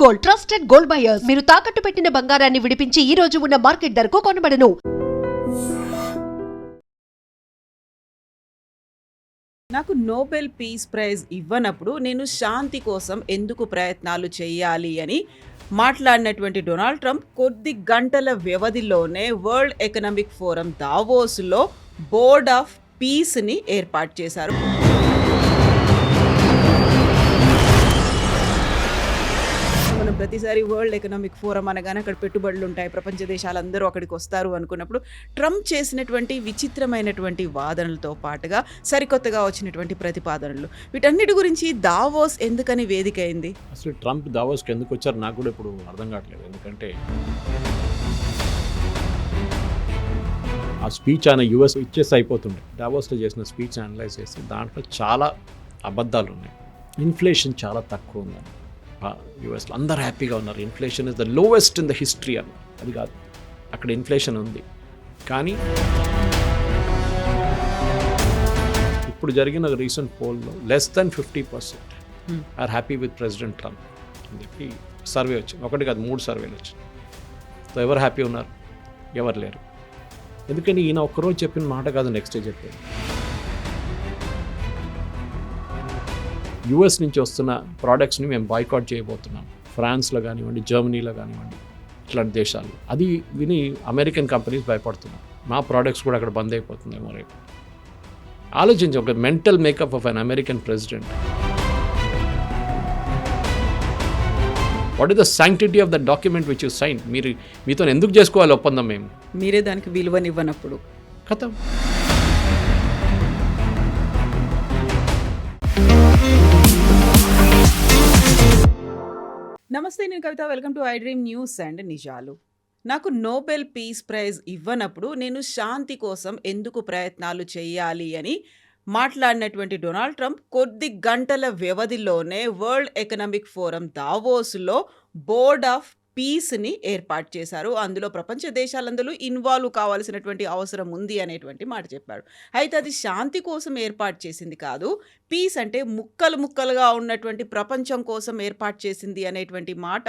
Gold, trusted gold buyers. మీరు తాకట్టు పెట్టిన బంగారాన్ని విడిపించి ఈ రోజు ఉన్న మార్కెట్ ధరకు కొనబడను. నాకు నోబెల్ పీస్ ప్రైజ్ ఇవ్వనప్పుడు నేను శాంతి కోసం ఎందుకు ప్రయత్నాలు చేయాలి అని మాట్లాడినటువంటి డొనాల్డ్ ట్రంప్ కొద్ది గంటల వ్యవధిలోనే వరల్డ్ ఎకనామిక్ ఫోరం దావోస్లో బోర్డ్ ఆఫ్ పీస్ని ఏర్పాటు చేశారు. మనం ప్రతిసారి వరల్డ్ ఎకనామిక్ ఫోరం అనగానే అక్కడ పెట్టుబడులు ఉంటాయి, ప్రపంచ దేశాలందరూ అక్కడికి వస్తారు అనుకున్నప్పుడు ట్రంప్ చేసినటువంటి విచిత్రమైనటువంటి వాదనలతో పాటుగా సరికొత్తగా వచ్చినటువంటి ప్రతిపాదనలు, వీటన్నిటి గురించి దావోస్ ఎందుకని వేదిక అయింది? అసలు ట్రంప్ దావోస్కి ఎందుకు వచ్చారు నాకు కూడా ఇప్పుడు అర్థం కావట్లేదు. ఎందుకంటే ఆ స్పీచ్ ఆయన యూఎస్ ఇచ్చేసి అయిపోతుండే. దావోస్లో చేసిన స్పీచ్ అనలైజ్ చేసి దాంట్లో చాలా అబద్ధాలు ఉన్నాయి. ఇన్ఫ్లేషన్ చాలా తక్కువ ఉందని యూఎస్లో అందరు హ్యాపీగా ఉన్నారు. Inflation is the lowest in the history అన్న. అది కాదు, అక్కడ ఇన్ఫ్లేషన్ ఉంది. కానీ ఇప్పుడు జరిగిన రీసెంట్ పోల్లో less than 50% are happy with president Trump అని చెప్పి సర్వే వచ్చింది. ఒకటి కాదు, 3 సర్వేలు వచ్చింది. సో ఎవరు హ్యాపీ ఉన్నారు? ఎవరు లేరు. ఎందుకని ఈయన ఒక్కరోజు చెప్పిన మాట కాదు నెక్స్ట్ డే చెప్పేది. యూఎస్ నుంచి వస్తున్న ప్రోడక్ట్స్ని మేము బాయ్కాట్ చేయబోతున్నాం. ఫ్రాన్స్లో కానివ్వండి, జర్మనీలో కానివ్వండి, ఇట్లాంటి దేశాలు. అది విని అమెరికన్ కంపెనీస్ భయపడుతున్నాం, మా ప్రోడక్ట్స్ కూడా అక్కడ బంద్ అయిపోతుందేమో రేపు. ఆలోచించి ఒక mental makeup of an American president. What is the sanctity of the document which you sign? మీరు మీతో ఎందుకు చేసుకోవాలి ఒప్పందం? మేము మీరే దానికి విలువనివ్వనప్పుడు కథం. నమస్తే, నేను Kavitha. Welcome to I Dream News and నిజాలు. నాకు నోబెల్ పీస్ ప్రైజ్ ఇవ్వనప్పుడు నేను శాంతి కోసం ఎందుకు ప్రయత్నాలు చేయాలి అని మాట్లాడినటువంటి డొనాల్డ్ ట్రంప్ కొద్ది గంటల వ్యవధిలోనే వరల్డ్ ఎకనామిక్ ఫోరం దావోస్లో బోర్డ్ ఆఫ్ పీస్ని ఏర్పాటు చేశారు. అందులో ప్రపంచ దేశాలందరూ ఇన్వాల్వ్ కావాల్సినటువంటి అవసరం ఉంది అనేటువంటి మాట చెప్పాడు. అయితే అది శాంతి కోసం ఏర్పాటు చేసింది కాదు, పీస్ అంటే ముక్కలు ముక్కలుగా ఉన్నటువంటి ప్రపంచం కోసం ఏర్పాటు చేసింది అనేటువంటి మాట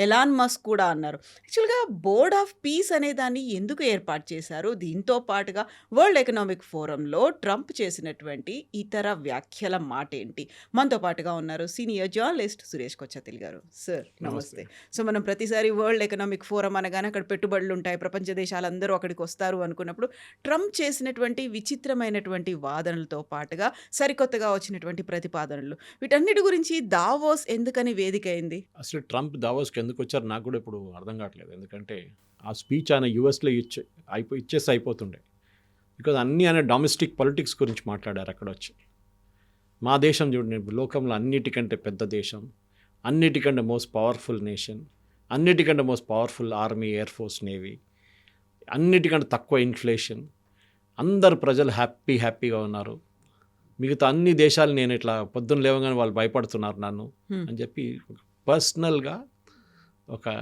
ఎలాన్ మస్క్ కూడా అన్నారు. యాక్చువల్గా బోర్డ్ ఆఫ్ పీస్ అనే దాన్ని ఎందుకు ఏర్పాటు చేశారు? దీంతో పాటుగా వరల్డ్ ఎకనామిక్ ఫోరంలో ట్రంప్ చేసినటువంటి ఇతర వ్యాఖ్యల మాట ఏంటి? మనతో పాటుగా ఉన్నారు సీనియర్ జర్నలిస్ట్ సురేష్ కొచ్చతిల్ గారు. సార్ నమస్తే. సో మనం ప్రతిసారి వరల్డ్ ఎకనామిక్ ఫోరం అనగానే అక్కడ పెట్టుబడులు ఉంటాయి, ప్రపంచ దేశాలందరూ అక్కడికి వస్తారు అనుకున్నప్పుడు ట్రంప్ చేసినటువంటి విచిత్రమైనటువంటి వాదనలతో పాటుగా సరికొత్తగా వచ్చినటువంటి ప్రతిపాదనలు, వీటన్నిటి గురించి దావోస్ ఎందుకని వేదిక అయింది? అసలు ట్రంప్ దావోస్కి ఎందుకు వచ్చారు నాకు కూడా ఇప్పుడు అర్థం కావట్లేదు. ఎందుకంటే ఆ స్పీచ్ ఆయన యూఎస్లో ఇచ్చేసి అయిపోతుండే. బికాజ్ అన్నీ ఆయన డొమెస్టిక్ పొలిటిక్స్ గురించి మాట్లాడారు అక్కడ వచ్చి. మా దేశం చూడండి, లోకంలో అన్నిటికంటే పెద్ద దేశం, అన్నిటికంటే మోస్ట్ పవర్ఫుల్ నేషన్, అన్నిటికంటే most powerful army, air force, navy, అన్నిటికంటే తక్కువ ఇన్ఫ్లేషన్, అందరు ప్రజలు హ్యాపీగా ఉన్నారు. మిగతా అన్ని దేశాలు నేను ఇట్లా పొద్దున్న లేవగానే వాళ్ళు భయపడుతున్నారు నన్ను అని చెప్పి పర్సనల్గా ఒక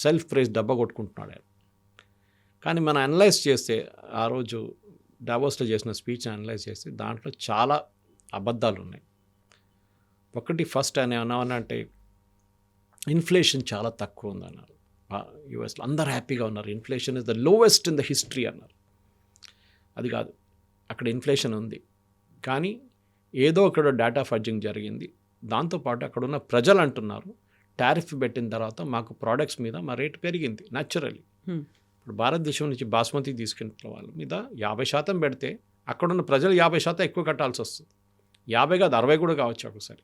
సెల్ఫ్ ప్రైజ్ డబ్బా కొట్టుకుంటున్నాడు ఆయన. కానీ మనం అనలైజ్ చేస్తే, ఆ రోజు డావోస్లో చేసిన స్పీచ్ అనలైజ్ చేస్తే దాంట్లో చాలా అబద్ధాలు ఉన్నాయి. ఒకటి, ఫస్ట్ ఆయన ఏమన్నానంటే ఇన్ఫ్లేషన్ చాలా తక్కువ ఉందన్నారు. యూఎస్లో అందరు హ్యాపీగా ఉన్నారు. Inflation is the lowest in the history అన్నారు. అది కాదు, అక్కడ ఇన్ఫ్లేషన్ ఉంది. కానీ ఏదో అక్కడ డేటా ఫడ్జింగ్ జరిగింది. దాంతోపాటు అక్కడ ఉన్న ప్రజలు అంటున్నారు టారిఫ్ పెట్టిన తర్వాత మాకు ప్రోడక్ట్స్ మీద మా రేటు పెరిగింది న్యాచురల్లీ. ఇప్పుడు భారతదేశం నుంచి బాస్మతి తీసుకుంటున్న వాళ్ళ మీద 50% పెడితే అక్కడున్న ప్రజలు 50% ఎక్కువ కట్టాల్సి వస్తుంది. 50 కాదు, 60 కూడా కావచ్చు ఒకసారి.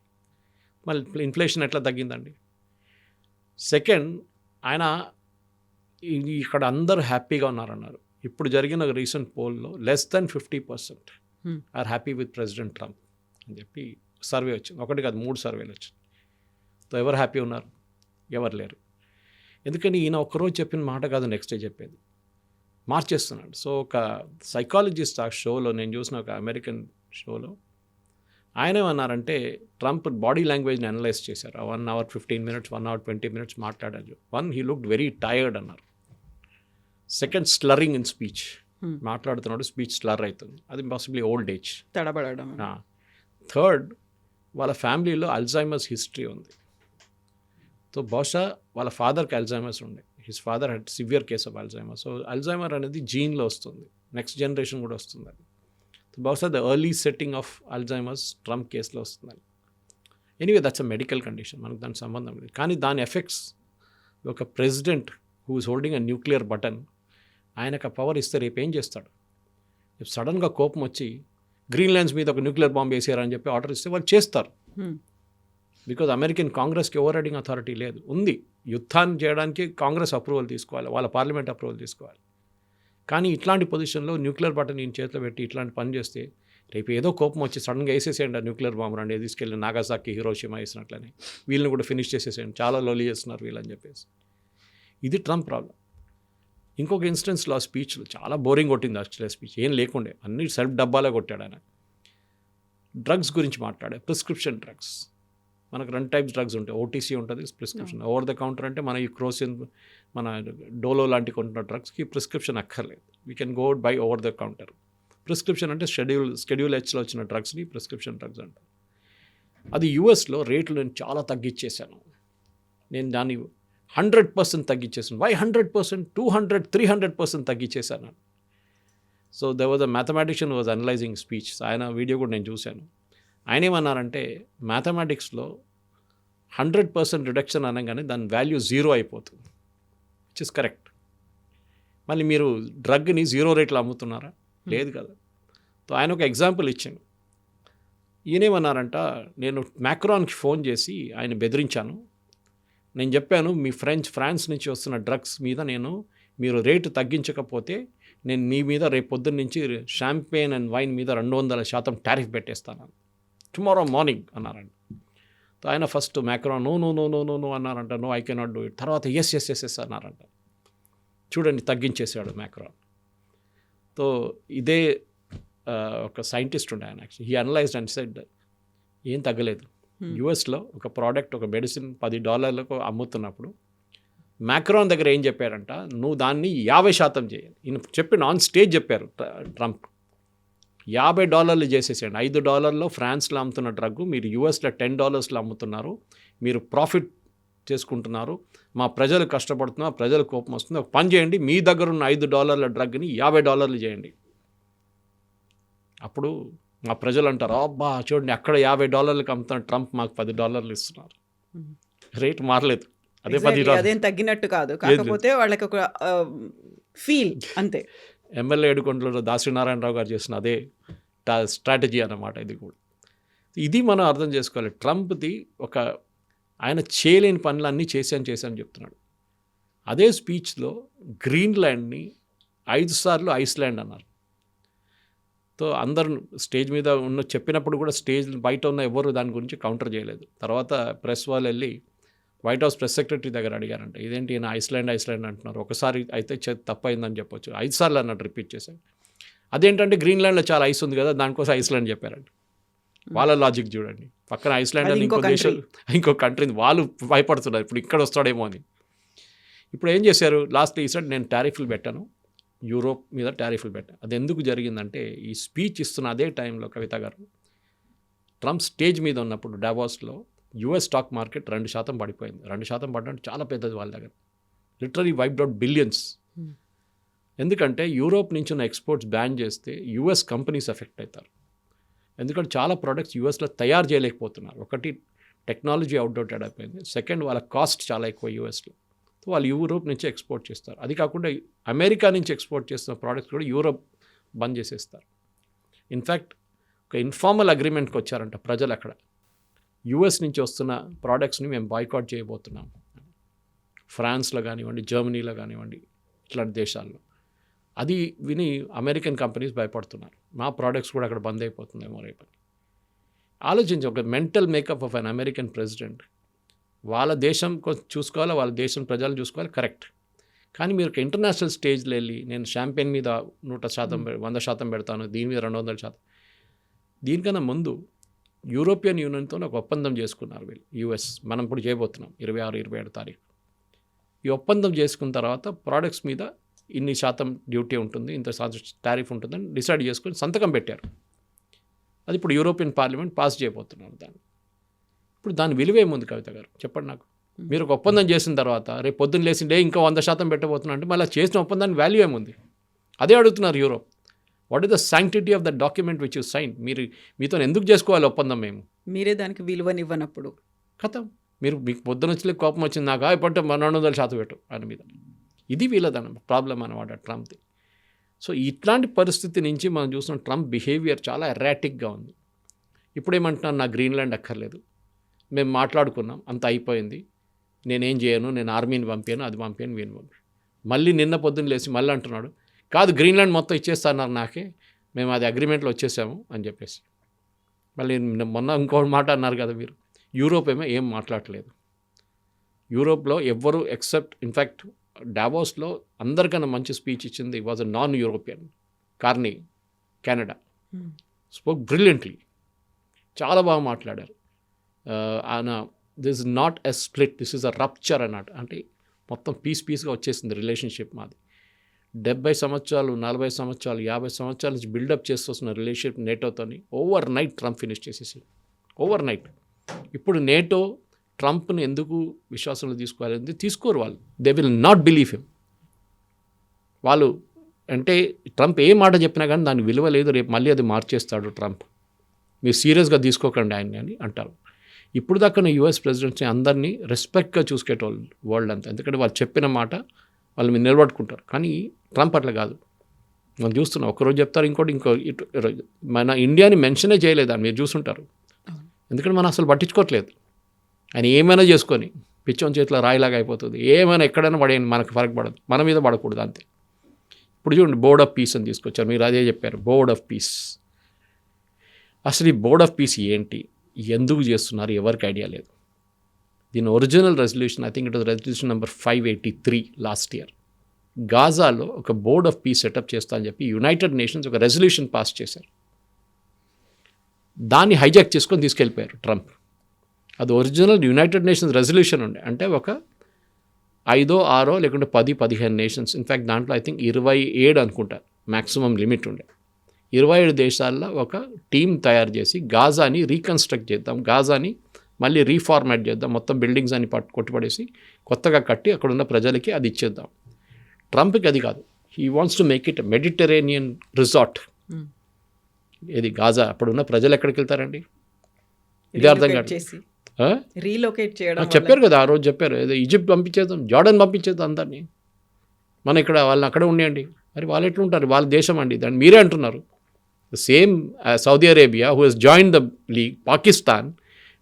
మళ్ళీ ఇన్ఫ్లేషన్ ఎట్లా తగ్గిందండి? సెకండ్, ఆయన ఇక్కడ అందరూ హ్యాపీగా ఉన్నారన్నారు. ఇప్పుడు జరిగిన రీసెంట్ పోల్లో less than 50% are happy with president Trump అని చెప్పి సర్వే వచ్చింది. ఒకటి కాదు, 3 సర్వేలు వచ్చింది. సో ఎవరు హ్యాపీ ఉన్నారు? ఎవరు లేరు. ఎందుకని ఈయన ఒక్కరోజు చెప్పిన మాట కాదు నెక్స్ట్ డే చెప్పేది, మార్చేస్తున్నాడు. సో ఒక సైకాలజిస్ట్ ఆ షోలో, నేను చూసిన ఒక అమెరికన్ షోలో, ఆయన ఏమన్నారంటే ట్రంప్ బాడీ లాంగ్వేజ్ని అనలైజ్ చేశారు. 1 hour 15 minutes, 1 hour 20 minutes మాట్లాడారు. హీ లుక్డ్ వెరీ టైర్డ్ అన్నారు. Second, slurring in speech. మాట్లాడుతున్నాడు, స్పీచ్ స్లర్ అవుతుంది, అది పాసిబ్లీ ఓల్డ్ ఏజ్, తడబడడం. థర్డ్, వాళ్ళ ఫ్యామిలీలో అల్జైమర్స్ హిస్టరీ ఉంది. సో బహుశా వాళ్ళ ఫాదర్కి అల్జైమర్స్ ఉండే. His father head severe case of Alzheimer. So Alzheimer అనేది జీన్లో వస్తుంది, నెక్స్ట్ జనరేషన్ కూడా వస్తుంది అది. సో బహుశా the early setting off Alzheimer's Trump కేసులో వస్తుందని. Anyway that's a medical condition, మనకు దానికి సంబంధం లేదు. కానీ దాని ఎఫెక్ట్స్ ఒక president who is holding a nuclear button, ఆయనకు ఆ పవర్ ఇస్తే రేపు ఏం చేస్తాడు? రేపు సడన్గా కోపం వచ్చి గ్రీన్లాండ్స్ మీద ఒక న్యూక్లియర్ బాంబ్ వేసారని చెప్పి ఆర్డర్ ఇస్తే వాళ్ళు చేస్తారు. బికాజ్ అమెరికన్ కాంగ్రెస్కి ఓవర్ రైడింగ్ అథారిటీ లేదు. ఉంది, యుద్ధాన్ని చేయడానికి కాంగ్రెస్ అప్రూవల్ తీసుకోవాలి, వాళ్ళ పార్లమెంట్ అప్రూవల్ తీసుకోవాలి. కానీ ఇట్లాంటి పొజిషన్లో న్యూక్లియర్ బటన్ నేను చేతిలో పెట్టి ఇట్లాంటి పని చేస్తే రేపు ఏదో కోపం వచ్చి సడన్గా వేసేసేయండి ఆ న్యూక్లియర్ బాంబ్ రండి తీసుకెళ్ళి నాగాసాకి హిరోషిమా వేసినట్లని, వీళ్ళని కూడా ఫినిష్ చేసేసేయండి, చాలా లోలీ చేస్తున్నారు వీళ్ళని చెప్పేసి. ఇది ట్రంప్ ప్రాబ్లం. ఇంకొక ఇన్స్టెన్స్లో ఆ స్పీచ్లో చాలా బోరింగ్ కొట్టింది యాక్చువల్గా స్పీచ్, ఏం లేకుండే, అన్ని సెల్ఫ్ డబ్బాలే కొట్టాడు ఆయన. డ్రగ్స్ గురించి మాట్లాడే, ప్రిస్క్రిప్షన్ డ్రగ్స్. మనకు 2 టైప్స్ డ్రగ్స్ ఉంటాయి, ఓటీసీ ఉంటుంది, ప్రిస్క్రిప్షన్. ఓవర్ ద కౌంటర్ అంటే మన ఈ క్రోసిన్, మన డోలో లాంటి కొంటున్న డ్రగ్స్కి ప్రిస్క్రిప్షన్ అక్కర్లేదు, we can go by over the counter. Prescription అంటే షెడ్యూల్ హెచ్లో వచ్చిన డ్రగ్స్ని ప్రిస్క్రిప్షన్ డ్రగ్స్ అంటారు. అది యూఎస్లో రేట్లు నేను చాలా తగ్గించేశాను, నేను దాన్ని 100% తగ్గించేసాను. వై 100%? 200, 300% తగ్గించేశాను. So they was a mathematician was analysing speech, ఆయన వీడియో కూడా నేను చూశాను. ఆయన ఏమన్నారంటే మ్యాథమెటిక్స్లో 100% రిడక్షన్ అనగానే దాని వాల్యూ 0 అయిపోతుంది, విచ్ ఇస్ కరెక్ట్. మళ్ళీ మీరు డ్రగ్ని 0 రేట్లో అమ్ముతున్నారా? లేదు కదా. సో ఆయన ఒక ఎగ్జాంపుల్ ఇచ్చాను. ఈయనేమన్నారంట, నేను మ్యాక్రాన్కి ఫోన్ చేసి ఆయన బెదిరించాను. నేను చెప్పాను, మీ ఫ్రాన్స్ నుంచి వస్తున్న డ్రగ్స్ మీద మీరు రేటు తగ్గించకపోతే నేను మీ మీద రేపు పొద్దున్న నుంచి షాంపెయిన్ అండ్ వైన్ మీద 200% టారిఫ్ పెట్టేస్తాను టుమారో మార్నింగ్ అన్నారంట. ఆయన ఫస్ట్ మ్యాక్రాన్ నో అన్నారంట, no I cannot do it. తర్వాత ఎస్ అన్నారంట. చూడండి, తగ్గించేసాడు మ్యాక్రాన్. సో ఇదే ఒక సైంటిస్ట్ ఉండే ఆయన, actually he analysed and said ఏం తగ్గలేదు. యూఎస్లో ఒక ప్రోడక్ట్, ఒక మెడిసిన్ $10 అమ్ముతున్నప్పుడు మ్యాక్రాన్ దగ్గర ఏం చెప్పారంట, నువ్వు దాన్ని 50% చేయాలి. ఈయన చెప్పిన ఆన్ స్టేజ్ చెప్పారు ట్రంప్, $50 చేసేసేయండి. $5 ఫ్రాన్స్లో అమ్ముతున్న డ్రగ్ మీరు యూఎస్లో $10 అమ్ముతున్నారు, మీరు ప్రాఫిట్ చేసుకుంటున్నారు, మా ప్రజలు కష్టపడుతున్నారు, ప్రజలు కోపం వస్తుంది. ఒక పని చేయండి, మీ దగ్గర ఉన్న $5 డ్రగ్ని $50 చేయండి. అప్పుడు మా ప్రజలు అంటారు, అబ్బా చూడండి అక్కడ $50 అమ్ముతున్న ట్రంప్ మాకు $10 ఇస్తున్నారు. రేట్ మారలేదు, అదే $10. అదేం తగ్గినట్టు కాదు, కాకపోతే వాళ్ళకి ఒక ఫీల్ అంతే. ఎమ్మెల్యే ఏడుకొండలో దాసనారాయణరావు గారు చేసిన అదే స్ట్రాటజీ అన్నమాట ఇది కూడా. ఇది మనం అర్థం చేసుకోవాలి. ట్రంప్ది ఒక ఆయన చేయలేని పనులన్నీ చేశాను చెప్తున్నాడు. అదే స్పీచ్లో గ్రీన్లాండ్ని 5 సార్లు ఐస్లాండ్ అన్నారు. సో అందరు స్టేజ్ మీద చెప్పినప్పుడు కూడా స్టేజ్ బయట ఉన్న ఎవరు దాని గురించి కౌంటర్ చేయలేదు. తర్వాత ప్రెస్ వాళ్ళు వెళ్ళి వైట్ హౌస్ ప్రెస్ సెక్రటరీ దగ్గర అడిగారంట, ఇదేంటి ఈయన ఐస్లాండ్ అంటున్నారు, ఒకసారి అయితే తప్పైందని చెప్పొచ్చు, 5 సార్లు అన్నట్టు రిపీట్ చేశారు. అదేంటంటే గ్రీన్లాండ్లో చాలా ఐస్ ఉంది కదా, దానికోసం ఐస్లాండ్ చెప్పారంట. వాళ్ళ లాజిక్ చూడండి, పక్కన ఐస్లాండ్ అని ఇంకో దేశం, ఇంకో కంట్రీ, వాళ్ళు భయపడుతున్నారు ఇప్పుడు ఇక్కడ వస్తాడేమో అని. ఇప్పుడు ఏం చేశారు, లాస్ట్ ఈసారి నేను టారిఫ్లు పెట్టాను, యూరోప్ మీద టారిఫ్లు పెట్టాను. అది ఎందుకు జరిగిందంటే ఈ స్పీచ్ ఇస్తున్న అదే టైంలో కవిత గారు ట్రంప్ స్టేజ్ మీద ఉన్నప్పుడు డావోస్లో యుఎస్ స్టాక్ మార్కెట్ 2% పడిపోయింది. 2% పడడం చాలా పెద్దది వాళ్ళ దగ్గర, లిటరలీ వైప్డ్ అవుట్ బిలియన్స్. ఎందుకంటే యూరోప్ నుంచి ఉన్న ఎక్స్పోర్ట్స్ బ్యాన్ చేస్తే యుఎస్ కంపెనీస్ ఎఫెక్ట్ అవుతారు. ఎందుకంటే చాలా ప్రోడక్ట్స్ యూఎస్లో తయారు చేయలేకపోతున్నారు. ఒకటి టెక్నాలజీ అవుట్డేటెడ్ అయిపోయింది, సెకండ్ వాళ్ళ కాస్ట్ చాలా ఎక్కువ యూఎస్లో. వాళ్ళు యూరోప్ నుంచి ఎక్స్పోర్ట్ చేస్తారు. అది కాకుండా అమెరికా నుంచి ఎక్స్పోర్ట్ చేస్తున్న ప్రోడక్ట్స్ కూడా యూరోప్ బంద్ చేసేస్తారు. ఇన్ఫ్యాక్ట్ ఒక ఇన్ఫార్మల్ అగ్రిమెంట్కి వచ్చారంట ప్రజలు అక్కడ, యూఎస్ నుంచి వస్తున్న ప్రోడక్ట్స్ని మేము బాయ్కాట్ చేయబోతున్నాం. ఫ్రాన్స్లో కానివ్వండి, జర్మనీలో కానివ్వండి, ఇట్లాంటి దేశాల్లో. అది విని అమెరికన్ కంపెనీస్ భయపడుతున్నారు, మా ప్రోడక్ట్స్ కూడా అక్కడ బంద్ అయిపోతుందేమో రేపని. ఆలోచించి ఒక mental makeup of an American president. వాళ్ళ దేశం చూసుకోవాలి, వాళ్ళ దేశం ప్రజలు చూసుకోవాలి, కరెక్ట్. కానీ మీరు ఒక ఇంటర్నేషనల్ స్టేజ్లో వెళ్ళి నేను షాంపెయిన్ మీద 100% పెడతాను, దీని మీద 200%. దీనికన్నా ముందు యూరోపియన్ యూనియన్తో ఒక ఒప్పందం చేసుకున్నారు వీళ్ళు, యూఎస్. మనం ఇప్పుడు చేయబోతున్నాం 26-27 తారీఖు. ఈ ఒప్పందం చేసుకున్న తర్వాత ప్రోడక్ట్స్ మీద ఇన్ని శాతం డ్యూటీ ఉంటుంది, ఇంత శాతం టారిఫ్ ఉంటుందని డిసైడ్ చేసుకొని సంతకం పెట్టారు. అది ఇప్పుడు యూరోపియన్ పార్లమెంట్ పాస్ చేయబోతున్నారు దాన్ని. ఇప్పుడు దాని విలువ ఏముంది కవిత గారు చెప్పండి నాకు? మీరు ఒక ఒప్పందం చేసిన తర్వాత రేపు పొద్దున్న లేచిండే ఇంకా 100% పెట్టబోతున్నా అంటే మళ్ళీ చేసిన ఒప్పందానికి వాల్యూ ఏముంది? అదే అడుగుతున్నారు Europe. What is the sanctity of the document which you sign? మీతో ఎందుకు చేసుకోవాలి ఒప్పందం? మేము మీరే దానికి విలువనివ్వనప్పుడు కథం. మీకు పొద్దున వచ్చి కోపం వచ్చింది నాకు ఇప్పటి 200% పెట్టు ఆయన మీద. ఇది వీళ్ళదన్న ప్రాబ్లం అనమాట ట్రంప్ది. సో ఇట్లాంటి పరిస్థితి నుంచి మనం చూసిన ట్రంప్ బిహేవియర్ చాలా ఎరాటిక్గా ఉంది. ఇప్పుడు ఏమంటున్నాను, నా గ్రీన్లాండ్ అక్కర్లేదు, మేము మాట్లాడుకున్నాం, అంత అయిపోయింది, నేనేం చేయను, నేను ఆర్మీని పంపాను, అది పంపాను, వీని పంపాను. మళ్ళీ నిన్న పొద్దున్న లేచి మళ్ళీ అంటున్నాడు, కాదు గ్రీన్లాండ్ మొత్తం ఇచ్చేస్తున్నారు నాకే, మేము అది అగ్రిమెంట్లో వచ్చేసాము అని చెప్పేసి. మళ్ళీ మొన్న ఇంకో మాట అన్నారు కదా మీరు, యూరోప్ ఏం మాట్లాడలేదు. యూరోప్లో ఎవ్వరు ఎక్సెప్ట్ ఇన్ఫ్యాక్ట్ డావోస్లో అందరికన్నా మంచి స్పీచ్ ఇచ్చింది was a non European, Carney, Canada. Spoke brilliantly, చాలా బాగా మాట్లాడారు. ఆయన this is not a split, this is a rupture అన్నట్టు. అంటే మొత్తం పీస్గా వచ్చేసింది రిలేషన్షిప్ మాది. 70 సంవత్సరాలు, 40 సంవత్సరాలు, 50 సంవత్సరాల నుంచి బిల్డప్ చేస్తున్న రిలేషన్షిప్ నేటోతోని ఓవర్ నైట్ ట్రంప్ ఫినిష్ చేసేసి, ఓవర్ నైట్. ఇప్పుడు నేటో ట్రంప్ని ఎందుకు విశ్వాసంలో తీసుకోవాలి? తీసుకోరు వాళ్ళు. They will not believe him. వాళ్ళు అంటే ట్రంప్ ఏ మాట చెప్పినా కానీ దాని విలువ లేదు, రేపు మళ్ళీ అది మార్చేస్తాడు ట్రంప్, మీరు సీరియస్గా తీసుకోకండి ఆయన్ని అని అంటారు. ఇప్పుడు దాకా యూఎస్ ప్రెసిడెంట్స్ని అందరినీ రెస్పెక్ట్గా చూసుకేటోళ్ళు వరల్డ్ అంతా, ఎందుకంటే వాళ్ళు చెప్పిన మాట వాళ్ళు మీరు నిలబడుకుంటారు. కానీ ట్రంప్ అట్లా కాదు. మనం చూస్తున్నాం, ఒకరోజు చెప్తారు, ఇంకో మన ఇండియాని మెన్షనే చేయలేదు అని మీరు చూసుంటారు. ఎందుకంటే మనం అసలు పట్టించుకోవట్లేదు. ఆయన ఏమైనా చేసుకొని పిచ్చోని చేతిలో రాయిలాగా అయిపోతుంది, ఏమైనా ఎక్కడైనా పడేయండి, మనకు ఫరక్ పడదు, మన మీద పడకూడదు అంతే. ఇప్పుడు చూడండి, బోర్డ్ ఆఫ్ పీస్ అని తీసుకొచ్చారు, మీరు అదే చెప్పారు, బోర్డ్ ఆఫ్ పీస్. అసలు ఈ బోర్డ్ ఆఫ్ పీస్ ఏంటి, ఎందుకు చేస్తున్నారు, ఎవరికి ఐడియా లేదు. దీని original resolution, I think it was resolution number 583 last year. గాజాలో ఒక బోర్డ్ ఆఫ్ పీస్ సెటప్ చేస్తా అని చెప్పి యునైటెడ్ నేషన్స్ ఒక రెజల్యూషన్ పాస్ చేశారు. దాన్ని హైజాక్ చేసుకొని తీసుకెళ్ళిపోయారు ట్రంప్. అది ఒరిజినల్ యునైటెడ్ నేషన్స్ రెజల్యూషన్ ఉండే, అంటే ఒక 5, 6 లేకుంటే 10, 15 నేషన్స్, ఇన్ఫ్యాక్ట్ దాంట్లో ఐ థింక్ 27 అనుకుంటారు మ్యాక్సిమం లిమిట్ ఉండే. 27 దేశాల్లో ఒక టీం తయారు చేసి గాజాని రీకన్స్ట్రక్ట్ చేద్దాం, గాజాని మళ్ళీ రీఫార్మాట్ చేద్దాం, మొత్తం బిల్డింగ్స్ అని కొట్టుపడేసి కొత్తగా కట్టి అక్కడ ఉన్న ప్రజలకి అది ఇచ్చేద్దాం. ట్రంప్కి అది కాదు, he wants to make it Mediterranean resort. ఇది గాజా. అప్పుడున్న ప్రజలు ఎక్కడికి వెళ్తారండి? ఇదే అర్థం కాదు. రీలొకేట్ చేయడం చెప్పారు కదా, ఆ రోజు చెప్పారు, ఏదో ఈజిప్ట్ పంపించేద్దాం, జార్డన్ పంపించేద్దాం అందరినీ, మన ఇక్కడ వాళ్ళని అక్కడ ఉండేయండి. మరి వాళ్ళు ఎట్లుంటారు, వాళ్ళ దేశం అండి, దాన్ని మీరే అంటున్నారు. Same Saudi Arabia who has join the league, Pakistan,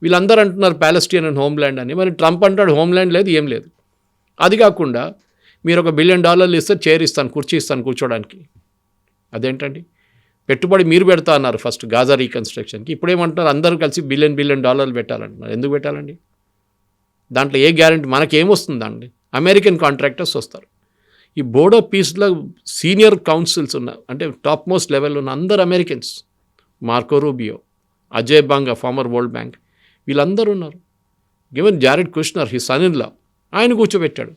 వీళ్ళందరూ అంటున్నారు ప్యాలెస్టీన్ అండ్ హోమ్ల్యాండ్ అని. మరి ట్రంప్ అంటాడు హోమ్ల్యాండ్ లేదు, ఏం లేదు. అది కాకుండా మీరు $1 బిలియన్ ఇస్తే చైర్ ఇస్తాను, కుర్చీ ఇస్తాను కూర్చోడానికి. అదేంటండి? పెట్టుబడి మీరు పెడతా అన్నారు ఫస్ట్ గాజా రీకన్స్ట్రక్షన్కి, ఇప్పుడు ఏమంటున్నారు అందరూ కలిసి $1 బిలియన్ పెట్టాలంటున్నారు. ఎందుకు పెట్టాలండి? దాంట్లో ఏ గ్యారెంటీ, మనకేమొస్తుంది అండి? అమెరికన్ కాంట్రాక్టర్స్ వస్తారు. ఈ బోర్డ్ ఆఫ్ పీస్లో సీనియర్ కౌన్సిల్స్ ఉన్న, అంటే టాప్ మోస్ట్ లెవెల్లో ఉన్న అందరు Americans, Marco Rubio, Ajay Banga former world bank, వీళ్ళందరూ ఉన్నారు. Given Jared Kushner he son in law, ఆయన కూర్చోబెట్టాడు.